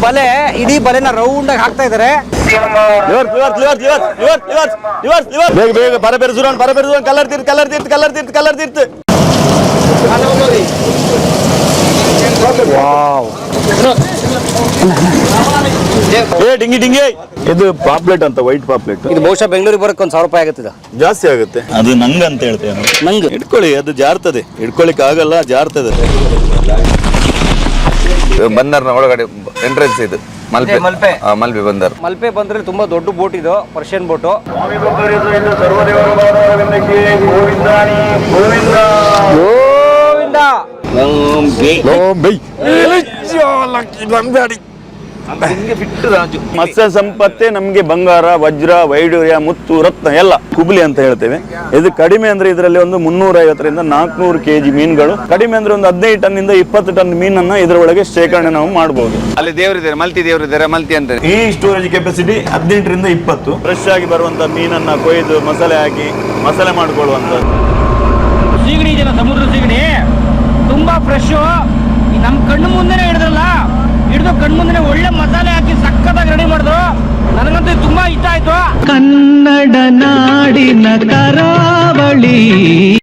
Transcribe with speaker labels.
Speaker 1: ಬಲೆ, ಇಡೀ ಬಲೆನ ರೌಂಡ್ ಆಗಿ ಹಾಕ್ತಾ ಇದಾರೆ.
Speaker 2: ಬೇಗ ಬೇಗ ಬರ ಬೆರೆಸೋಣ ಕಲರ್ ತೀರ್ತು ಡಿಂಗಿ ಇದು ಪಾಪ್ಲೆಟ್ ಅಂತ, ವೈಟ್ ಪಾಪ್ಲೆಟ್.
Speaker 1: ಇದು ಬಹುಶಃ ಬೆಂಗಳೂರಿಗೆ ಬರೋಕೆ 1,000 ರೂಪಾಯಿ ಆಗುತ್ತೆ.
Speaker 2: ಜಾಸ್ತಿ ಆಗುತ್ತೆ. ಅದು ನಂಗ್ ಅಂತ ಹೇಳ್ತೇವೆ. ನಂಗೆ ಇಟ್ಕೊಳ್ಳಿ, ಅದು ಜಾರ್ತದೆ, ಇಟ್ಕೊಳ್ಳಿಕ್ ಆಗಲ್ಲ, ಜಾರ್ತದೆ.
Speaker 3: ಬಂದರ್ನ ಒಳಗಡೆ ಎಂಟ್ರೆನ್ಸ್ ಇದು ಮಲ್ಪೆ ಬಂದರ್.
Speaker 1: ಮಲ್ಪೆ ಬಂದ್ರೆ ತುಂಬಾ ದೊಡ್ಡ ಬೋಟ್ ಇದು, ಪರ್ಷಿಯನ್ ಬೋಟು.
Speaker 2: ಮತ್ಸ್ಯ ಸಂಪತ್ತೇ ನಮ್ಗೆ ಬಂಗಾರ, ವಜ್ರ, ವೈಡೂರ್ಯ, ಮುತ್ತು, ರತ್ನ ಎಲ್ಲ ಕುಬ್ಲಿ ಅಂತ ಹೇಳ್ತೇವೆ. ಇದು ಕಡಿಮೆ ಅಂದ್ರೆ ಇದರಲ್ಲಿ ಒಂದು 350ರಿಂದ 400 kg ಮೀನುಗಳು, ಕಡಿಮೆ ಅಂದ್ರೆ ಒಂದು 15 ಟನ್ನಿಂದ 20 ಟನ್ ಮೀನನ್ನ ಇದರೊಳಗೆ ಶೇಖರಣೆ ನಾವು ಮಾಡಬಹುದು.
Speaker 3: ಅಲ್ಲಿ ದೇವರಿದ್ದಾರೆ, ಮಲ್ತಿ ಅಂತ.
Speaker 2: ಈ ಸ್ಟೋರೇಜ್ ಕೆಪಾಸಿಟಿ 18ರಿಂದ 20. ಫ್ರೆಶ್ ಆಗಿ ಬರುವಂತ ಮೀನನ್ನ ಕೊಯ್ದು ಮಸಾಲೆ ಹಾಕಿ ಮಸಾಲೆ ಮಾಡ್ಕೊಳ್ಳುವಂಥದ್ದು.
Speaker 1: ಸೀಗಡಿ ಇದೆಯಲ್ಲ, ಸಮುದ್ರ ಸೀಗಡಿ ತುಂಬಾ ಫ್ರೆಶ್. ನಮ್ ಕಣ್ಣು ಮುಂದೆನೆ ಹಿಡಿದು ಕಣ್ಣು ಮುಂದೆ ಒಳ್ಳೆ ಮಸಾಲೆ ಹಾಕಿ ಸಕ್ಕತ್ತಾಗಿ ರೆಡಿ ಮಾಡಿದ್ರು. ನನಗಂತೂ ತುಂಬಾ ಇಷ್ಟ ಆಯ್ತು. ಕನ್ನಡ ನಾಡಿನ ಕರಾವಳಿ